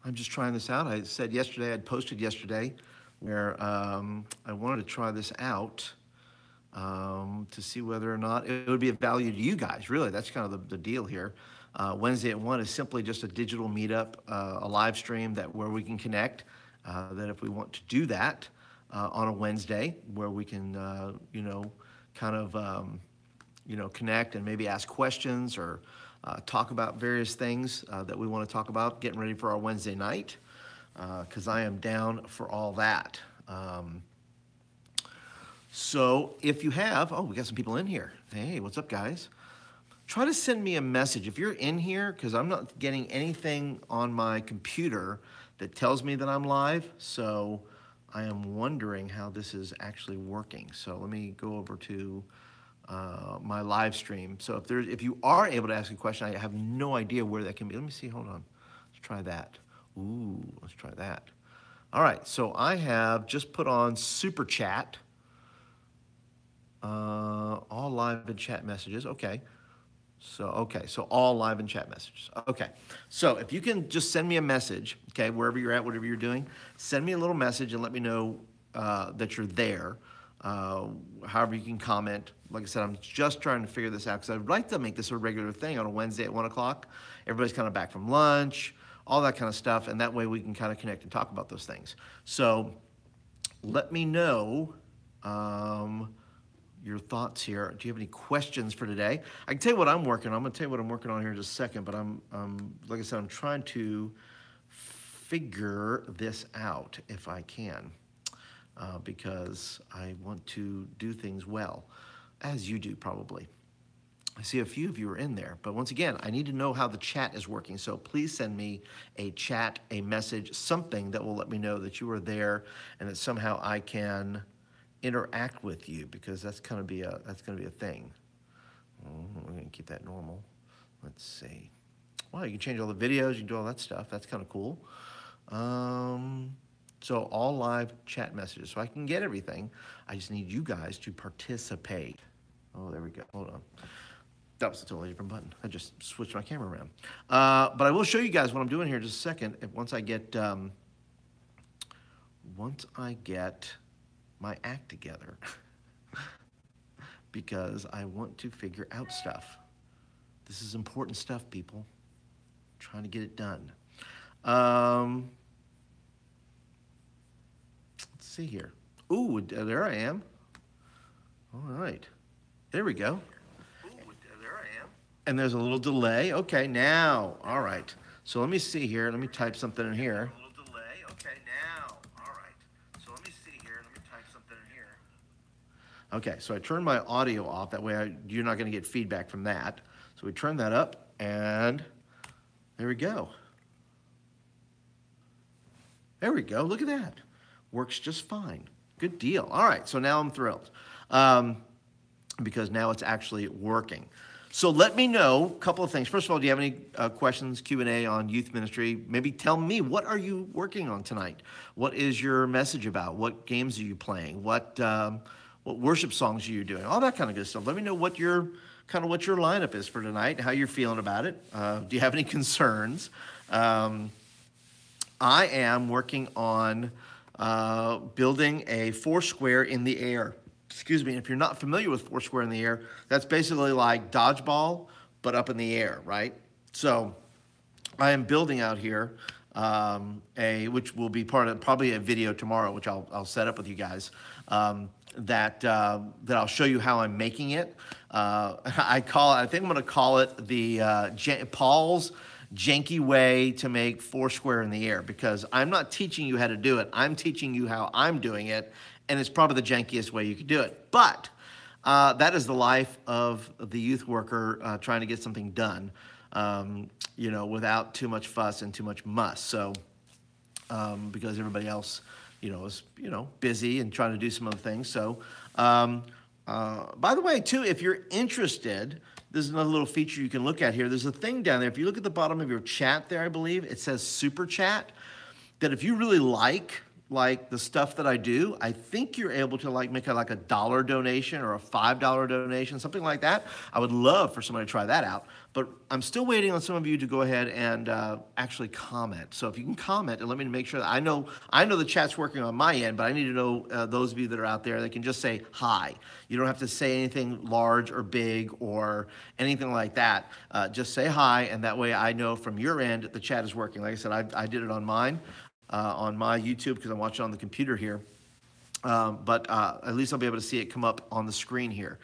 I'm just trying this out. I said yesterday, I'd posted yesterday where I wanted to try this out to see whether or not it would be of value to you guys. Really, that's kind of the deal here. Wednesday at 1 is simply just a digital meetup, a live stream where we can connect. That if we want to do that on a Wednesday, where we can, kind of, connect and maybe ask questions or talk about various things that we want to talk about, getting ready for our Wednesday night, because I am down for all that. So if you have, oh, we got some people in here. Hey, what's up, guys? Try to send me a message. If you're in here, because I'm not getting anything on my computer that tells me that I'm live, so I am wondering how this is actually working. So let me go over to my live stream. So if you are able to ask a question, I have no idea where that can be. Let me see, hold on. Let's try that. Ooh, let's try that. All right, so I have just put on Super Chat. All live and chat messages, okay. So all live and chat messages. Okay, so if you can just send me a message, okay, wherever you're at, whatever you're doing, send me a little message and let me know that you're there. However you can comment. Like I said, I'm just trying to figure this out because I'd like to make this a regular thing on a Wednesday at 1 o'clock. Everybody's kind of back from lunch, all that kind of stuff, and that way we can kind of connect and talk about those things. So let me know your thoughts here. Do you have any questions for today? I can tell you what I'm working on. I'm going to tell you what I'm working on here in just a second, but I'm like I said, I'm trying to figure this out if I can, because I want to do things well, as you do probably. I see a few of you are in there, but once again, I need to know how the chat is working. So please send me a chat, a message, something that will let me know that you are there and that somehow I can interact with you, because that's going to be a thing. We're going to keep that normal. Let's see. Well, you can change all the videos, you can do all that stuff. That's kind of cool. So all live chat messages. So I can get everything. I just need you guys to participate. Oh, there we go. Hold on. That was a totally different button. I just switched my camera around. But I will show you guys what I'm doing here in just a second. Once I get my act together, because I want to figure out stuff. This is important stuff, people. I'm trying to get it done. Let's see here. Ooh, there I am. All right. There we go. Ooh, there I am. And there's a little delay. Okay, now. All right. So let me see here. Let me type something in here. Okay, so I turned my audio off. That way you're not going to get feedback from that. So we turn that up, and there we go. There we go. Look at that. Works just fine. Good deal. All right, so now I'm thrilled because now it's actually working. So let me know a couple of things. First of all, do you have any questions, Q&A on youth ministry? Maybe tell me, what are you working on tonight? What is your message about? What games are you playing? What worship songs are you doing? All that kind of good stuff. Let me know what your lineup is for tonight, how you're feeling about it. Do you have any concerns? I am working on building a Foursquare in the air. Excuse me. If you're not familiar with Foursquare in the air, that's basically like dodgeball, but up in the air, right? So I am building out here which will be part of probably a video tomorrow, which I'll set up with you guys. That I'll show you how I'm making it. I think I'm going to call it the Paul's janky way to make Foursquare in the air, because I'm not teaching you how to do it. I'm teaching you how I'm doing it, and it's probably the jankiest way you could do it. But that is the life of the youth worker trying to get something done, without too much fuss and too much muss. So because everybody else is, busy and trying to do some other things. So, by the way, too, if you're interested, there's another little feature you can look at here. There's a thing down there. If you look at the bottom of your chat there, I believe, it says Super Chat, that if you really like like the stuff that I do, I think you're able to like make like a $1 donation or a $5 donation, something like that. I would love for somebody to try that out. But I'm still waiting on some of you to go ahead and actually comment. So if you can comment and let me make sure that I know the chat's working on my end, but I need to know those of you that are out there that can just say hi. You don't have to say anything large or big or anything like that. Just say hi, and that way I know from your end the chat is working. Like I said, I did it on mine, on my YouTube, because I'm watching on the computer here. But at least I'll be able to see it come up on the screen here.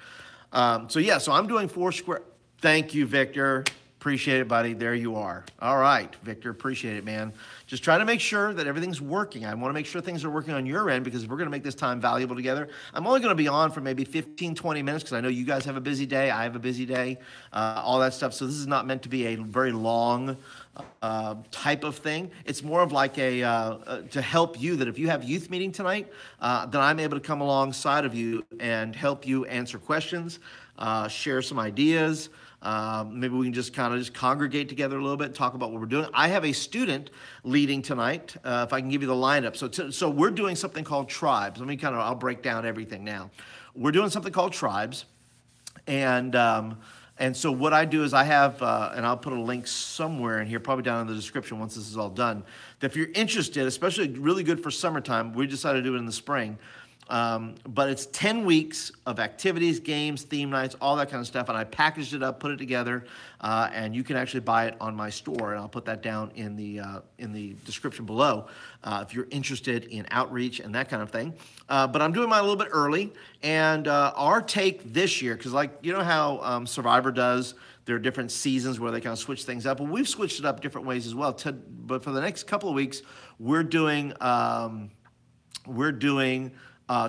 So yeah, so I'm doing Foursquare. Thank you, Victor. Appreciate it, buddy. There you are. All right, Victor, appreciate it, man. Just trying to make sure that everything's working. I want to make sure things are working on your end, because if we're going to make this time valuable together, I'm only going to be on for maybe 15, 20 minutes, because I know you guys have a busy day. I have a busy day, all that stuff. So this is not meant to be a very long type of thing. It's more of like a to help you, that if you have youth meeting tonight, then I'm able to come alongside of you and help you answer questions, share some ideas. Maybe we can just kind of just congregate together a little bit and talk about what we're doing. I have a student leading tonight, if I can give you the lineup. So we're doing something called Tribes. I'll break down everything now. We're doing something called Tribes. And so what I do is I have, and I'll put a link somewhere in here, probably down in the description once this is all done, that if you're interested, especially really good for summertime, we decided to do it in the spring. But it's 10 weeks of activities, games, theme nights, all that kind of stuff. And I packaged it up, put it together, and you can actually buy it on my store. And I'll put that down in the description below if you're interested in outreach and that kind of thing. But I'm doing mine a little bit early. And our take this year, because like, you know how Survivor does, there are different seasons where they kind of switch things up. Well, we've switched it up different ways as well. But for the next couple of weeks, we're doing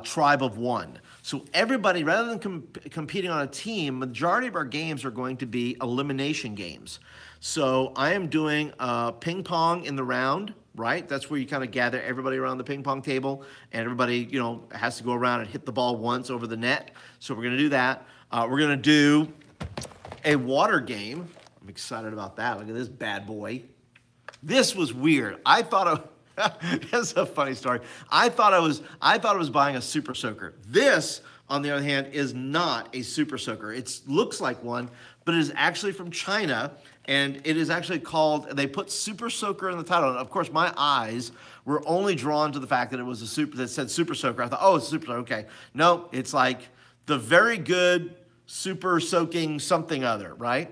Tribe of One. So everybody, rather than competing on a team, majority of our games are going to be elimination games. So I am doing ping pong in the round, right? That's where you kind of gather everybody around the ping pong table, and everybody, has to go around and hit the ball once over the net. So we're going to do that. We're going to do a water game. I'm excited about that. Look at this bad boy. This was weird. I thought that's a funny story. I thought I was buying a Super Soaker. This, on the other hand, is not a Super Soaker. It looks like one, but it is actually from China, and it is actually called, they put Super Soaker in the title. And of course, my eyes were only drawn to the fact that it was that said Super Soaker. I thought, oh, it's Super Soaker. Okay. No, it's like the very good Super Soaking something other, right?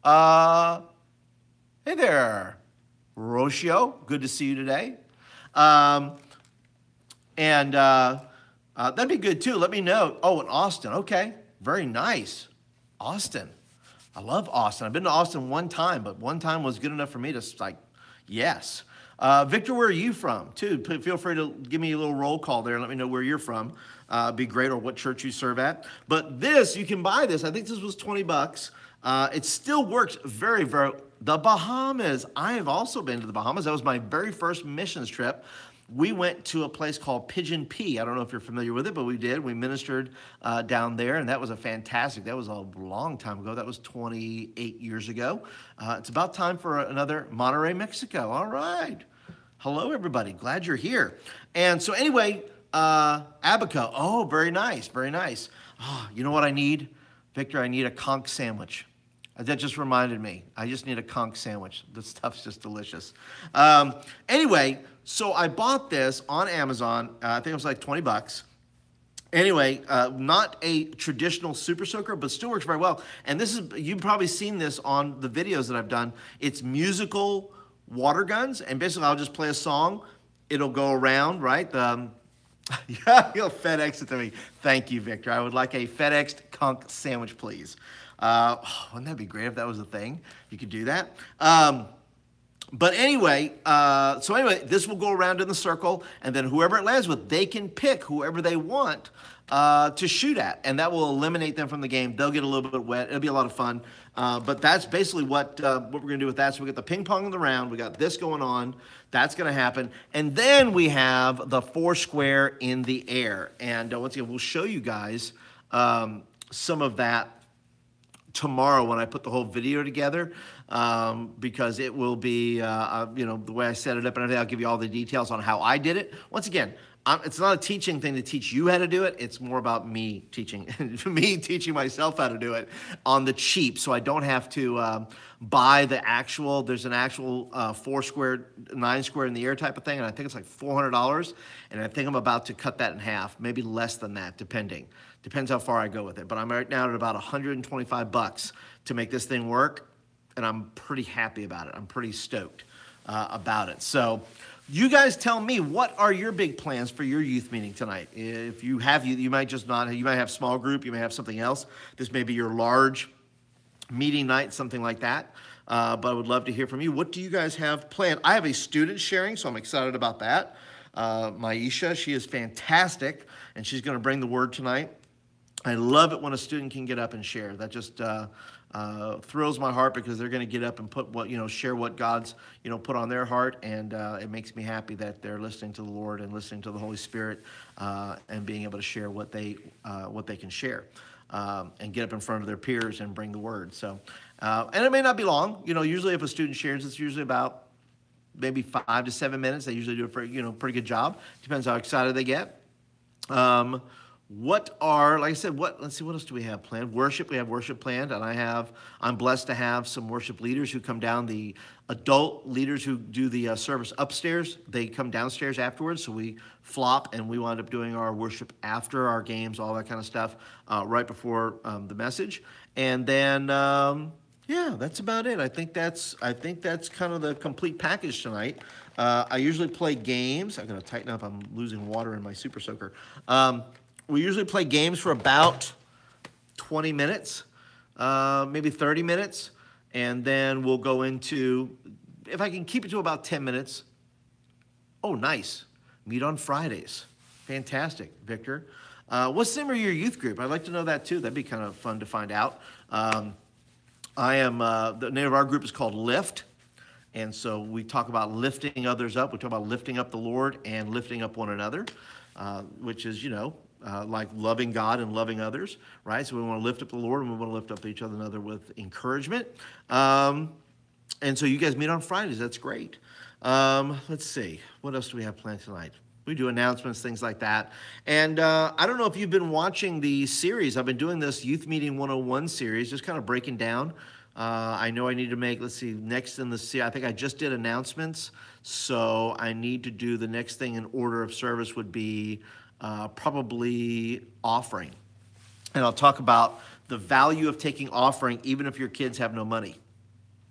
Hey there. Rocio, good to see you today. That'd be good too. Let me know. Oh, in Austin. Okay, very nice. Austin. I love Austin. I've been to Austin one time, but one time was good enough for me to like, yes. Victor, where are you from? Too. Feel free to give me a little roll call there and let me know where you're from. Be great, or what church you serve at. But this, you can buy this. I think this was $20. It still works very, very. The Bahamas. I have also been to the Bahamas. That was my very first missions trip. We went to a place called Pigeon P. I don't know if you're familiar with it, but we did. We ministered down there, and that was that was a long time ago. That was 28 years ago. It's about time for another Monterrey, Mexico. All right. Hello, everybody. Glad you're here. And so anyway, Abaco. Oh, very nice. Very nice. Oh, you know what I need? Victor, I need a conch sandwich. That just reminded me. I just need a conch sandwich. This stuff's just delicious. Anyway, so I bought this on Amazon. I think it was like $20. Anyway, not a traditional Super Soaker, but still works very well. And this is, you've probably seen this on the videos that I've done. It's musical water guns. And basically, I'll just play a song. It'll go around, right? Yeah, you'll FedEx it to me. Thank you, Victor. I would like a FedExed conch sandwich, please. Wouldn't that be great if that was a thing? You could do that. But anyway, this will go around in the circle, and then whoever it lands with, they can pick whoever they want to shoot at, and that will eliminate them from the game. They'll get a little bit wet. It'll be a lot of fun. But that's basically what we're going to do with that. So we got the ping pong in the round. We got this going on. That's going to happen. And then we have the Foursquare in the air. And once again, we'll show you guys some of that tomorrow when I put the whole video together, because it will be, the way I set it up and everything. I'll give you all the details on how I did it. Once again, it's not a teaching thing to teach you how to do it. It's more about me teaching myself how to do it on the cheap, so I don't have to buy the actual. There's an actual 4 square, 9 square in the air type of thing, and I think it's like $400. And I think I'm about to cut that in half, maybe less than that, depends how far I go with it. But I'm right now at about $125 to make this thing work, and I'm pretty happy about it. I'm pretty stoked about it. So you guys tell me, what are your big plans for your youth meeting tonight? If you have, you might just not, you might have small group, you may have something else. This may be your large meeting night, something like that. But I would love to hear from you. What do you guys have planned? I have a student sharing, so I'm excited about that. Maisha, she is fantastic, and she's going to bring the word tonight. I love it when a student can get up and share. That just thrills my heart, because they're going to get up and put share what God's put on their heart, and it makes me happy that they're listening to the Lord and listening to the Holy Spirit, and being able to share what they can share, and get up in front of their peers and bring the word. So, and it may not be long. Usually if a student shares, it's usually about maybe 5 to 7 minutes. They usually do a pretty good job. Depends how excited they get. Like I said, let's see, what else do we have planned? Worship, we have worship planned, and I'm blessed to have some worship leaders who come down. The adult leaders who do the service upstairs, they come downstairs afterwards, so we flop, and we wind up doing our worship after our games, all that kind of stuff, right before the message. And then, yeah, that's about it. I think that's kind of the complete package tonight. I usually play games. I'm going to tighten up. I'm losing water in my super soaker. We usually play games for about 20 minutes, maybe 30 minutes, and then we'll go into, if I can keep it to about 10 minutes. Oh, nice. Meet on Fridays. Fantastic, Victor. What's the name of your youth group? I'd like to know that too. That'd be kind of fun to find out. The name of our group is called Lift. And so we talk about lifting others up. We talk about lifting up the Lord and lifting up one another, which is, like loving God and loving others, right? So we want to lift up the Lord, and we want to lift up each other with encouragement. And so you guys meet on Fridays. That's great. Let's see. What else do we have planned tonight? We do announcements, things like that. And I don't know if you've been watching the series. I've been doing this Youth Meeting 101 series, just kind of breaking down. I know I need to make, let's see, next in the series, I think I just did announcements. So I need to do the next thing in order of service would be probably offering. And I'll talk about the value of taking offering even if your kids have no money,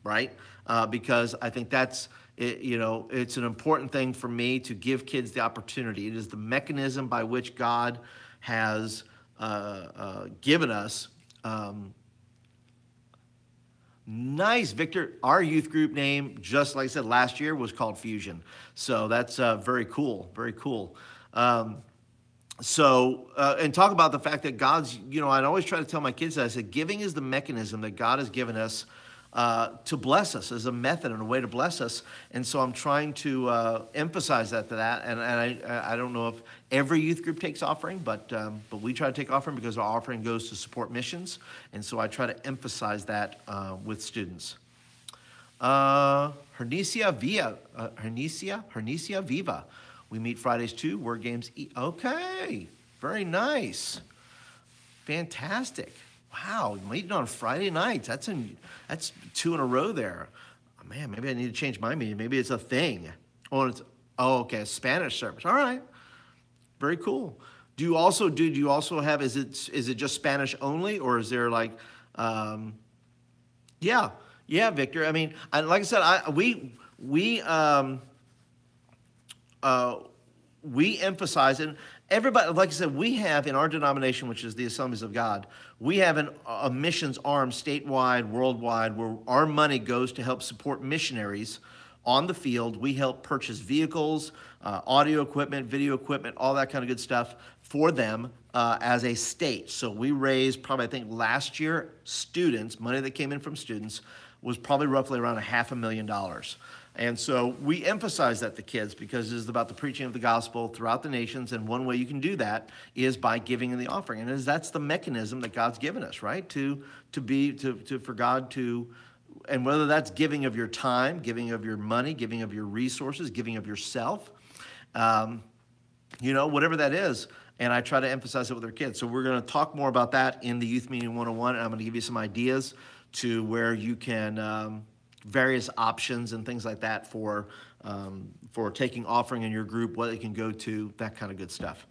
right? Because I think that's, it's an important thing for me to give kids the opportunity. It is the mechanism by which God has given us. Nice, Victor. Our youth group name, just like I said, last year was called Fusion. So that's very cool, very cool. And talk about the fact that God's, I'd always try to tell my kids that. I said, giving is the mechanism that God has given us to bless us, as a method and a way to bless us. And so I'm trying to emphasize that. And I don't know if every youth group takes offering, but we try to take offering because our offering goes to support missions. And so I try to emphasize that with students. Hernesia Viva. We meet Fridays too. Word games. Okay, very nice, fantastic. Wow, meeting on Friday nights. That's 2 in a row there. Oh, man, maybe I need to change my meeting. Maybe it's a thing. Okay, a Spanish service. All right, very cool. Do you also have? Is it just Spanish only, or is there like? Yeah, Victor. I mean, like I said, we emphasize it. Everybody, like I said, we have in our denomination, which is the Assemblies of God, we have a missions arm statewide, worldwide, where our money goes to help support missionaries on the field. We help purchase vehicles, audio equipment, video equipment, all that kind of good stuff for them as a state. So we raised probably, I think last year, money that came in from students was probably roughly around $500,000. And so we emphasize that to kids because it is about the preaching of the gospel throughout the nations. And one way you can do that is by giving in the offering. And that's the mechanism that God's given us, right? For God to, and whether that's giving of your time, giving of your money, giving of your resources, giving of yourself, whatever that is. And I try to emphasize it with our kids. So we're going to talk more about that in the Youth Meeting 101. And I'm going to give you some ideas to where you can, various options and things like that for taking offering in your group, what it can go to, that kind of good stuff.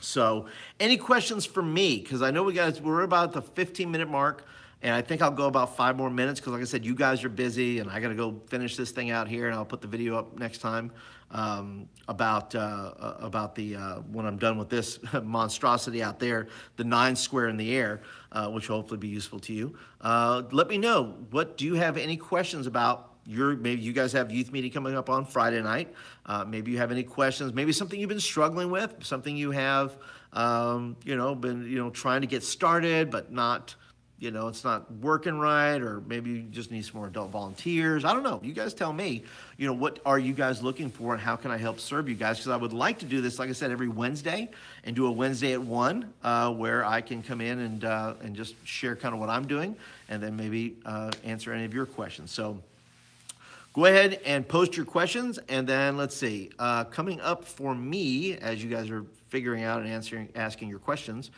So any questions for me? Because I know we're about the 15-minute mark. And I think I'll go about 5 more minutes because, like I said, you guys are busy, and I got to go finish this thing out here, and I'll put the video up next time about when I'm done with this monstrosity out there, the 9 square in the air, which will hopefully be useful to you. Let me know, do you have any questions about maybe you guys have youth meeting coming up on Friday night. Maybe you have any questions, maybe something you've been struggling with, something you have, been, trying to get started, but not, it's not working right, or maybe you just need some more adult volunteers. I don't know. You guys tell me, what are you guys looking for and how can I help serve you guys? Because I would like to do this, like I said, every Wednesday and do a Wednesday at 1 where I can come in and just share kind of what I'm doing and then maybe answer any of your questions. So go ahead and post your questions. And then let's see, coming up for me, as you guys are figuring out and asking your questions,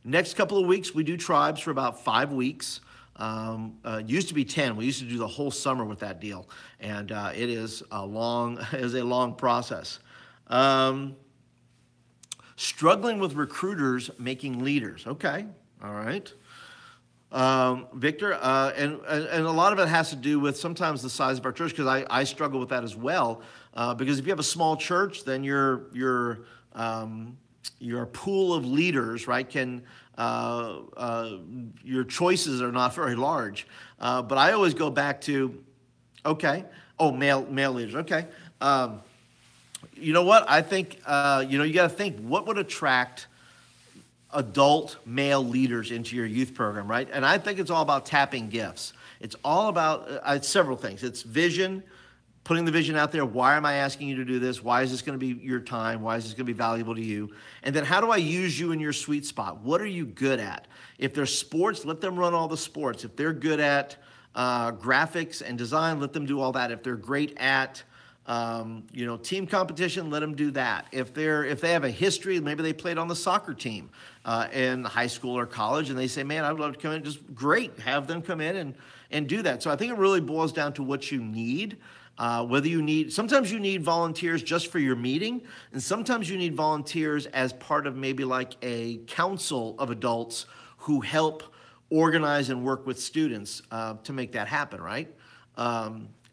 next couple of weeks, we do tribes for about 5 weeks. It used to be 10. We used to do the whole summer with that deal, and it is a long process. Struggling with recruiters making leaders. Okay, all right. Victor, and a lot of it has to do with sometimes the size of our church, because I struggle with that as well. Because if you have a small church, then your pool of leaders, right, your choices are not very large. But I always go back to, male leaders. Okay. You know what? I think, you got to think, what would attract adult male leaders into your youth program, right? And I think it's all about tapping gifts. It's all about several things. It's vision, putting the vision out there. Why am I asking you to do this? Why is this going to be your time? Why is this going to be valuable to you? And then how do I use you in your sweet spot? What are you good at? If there's sports, let them run all the sports. If they're good at graphics and design, let them do all that. If they're great at team competition, let them do that. If they have a history, maybe they played on the soccer team in high school or college, and they say, man, I'd love to come in, just great, have them come in and do that. So I think it really boils down to what you need. Sometimes you need volunteers just for your meeting, and sometimes you need volunteers as part of maybe like a council of adults who help organize and work with students to make that happen, right?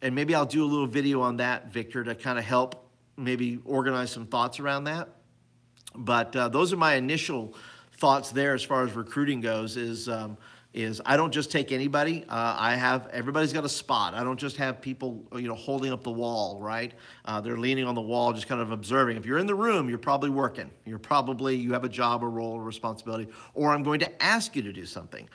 And maybe I'll do a little video on that, Victor, to kind of help maybe organize some thoughts around that. But those are my initial thoughts there as far as recruiting goes, is I don't just take anybody. Everybody's got a spot. I don't just have people, holding up the wall, right? They're leaning on the wall, just kind of observing. If you're in the room, you're probably working. You have a job, a role, a responsibility, or I'm going to ask you to do something.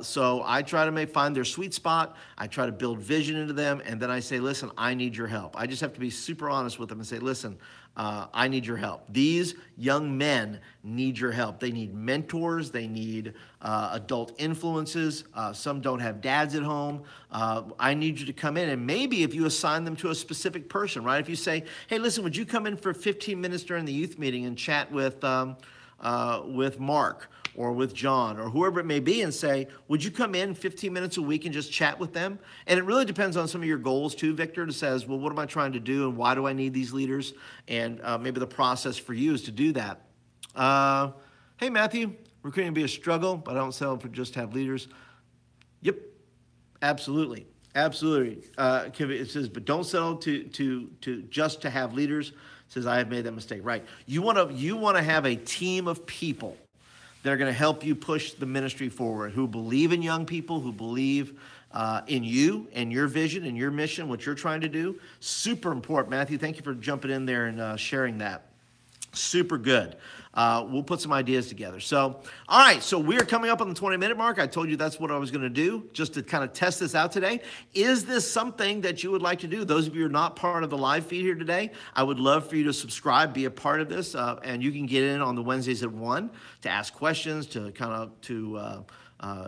So I try to find their sweet spot. I try to build vision into them, and then I say, listen, I need your help. I just have to be super honest with them and say, listen, I need your help. These young men need your help. They need mentors. They need adult influences. Some don't have dads at home. I need you to come in, and maybe if you assign them to a specific person, right? If you say, hey, listen, would you come in for 15 minutes during the youth meeting and chat with Mark or with John or whoever it may be, and say, would you come in 15 minutes a week and just chat with them? And it really depends on some of your goals too, Victor, to says, well, what am I trying to do and why do I need these leaders? And maybe the process for you is to do that. Hey, Matthew, recruiting can be a struggle, but I don't settle for just have leaders. Yep, absolutely. Absolutely. It says, but don't settle to just to have leaders. It says, I have made that mistake. Right. You want to have a team of people that are going to help you push the ministry forward, who believe in young people, who believe in you and your vision and your mission, what you're trying to do. Super important. Matthew, thank you for jumping in there and sharing that. Super good. we'll put some ideas together. So, all right, so we're coming up on the 20-minute mark. I told you that's what I was going to do, just to kind of test this out today. Is this something that you would like to do? Those of you who are not part of the live feed here today, I would love for you to subscribe, be a part of this, and you can get in on the Wednesdays at 1 to ask questions, to kind of,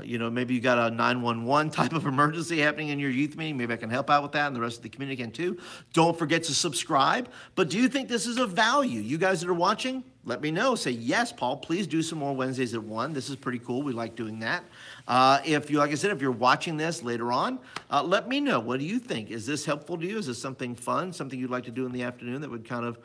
you know, maybe you got a 911 type of emergency happening in your youth meeting. Maybe I can help out with that, and the rest of the community can too. Don't forget to subscribe. But do you think this is of value? You guys that are watching, let me know. Say, yes, Paul, please do some more Wednesdays at 1. This is pretty cool. We like doing that. If you, like I said, if you're watching this later on, let me know. What do you think? Is this helpful to you? Is this something fun, something you'd like to do in the afternoon that would kind of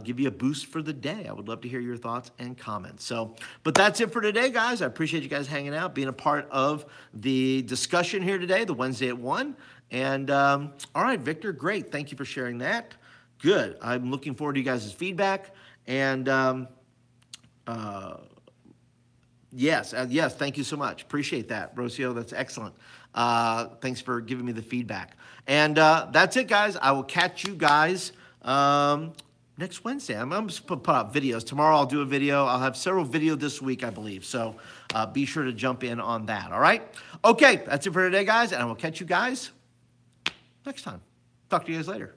give you a boost for the day? I would love to hear your thoughts and comments. So, but that's it for today, guys. I appreciate you guys hanging out, being a part of the discussion here today, the Wednesday at 1. And all right, Victor, great. Thank you for sharing that. Good. I'm looking forward to you guys' feedback. And yes, thank you so much. Appreciate that, Rocio. That's excellent. Thanks for giving me the feedback. And that's it, guys. I will catch you guys next Wednesday. I'm just put out videos. Tomorrow I'll do a video. I'll have several videos this week, I believe. So be sure to jump in on that, all right? Okay, that's it for today, guys, and I will catch you guys next time. Talk to you guys later.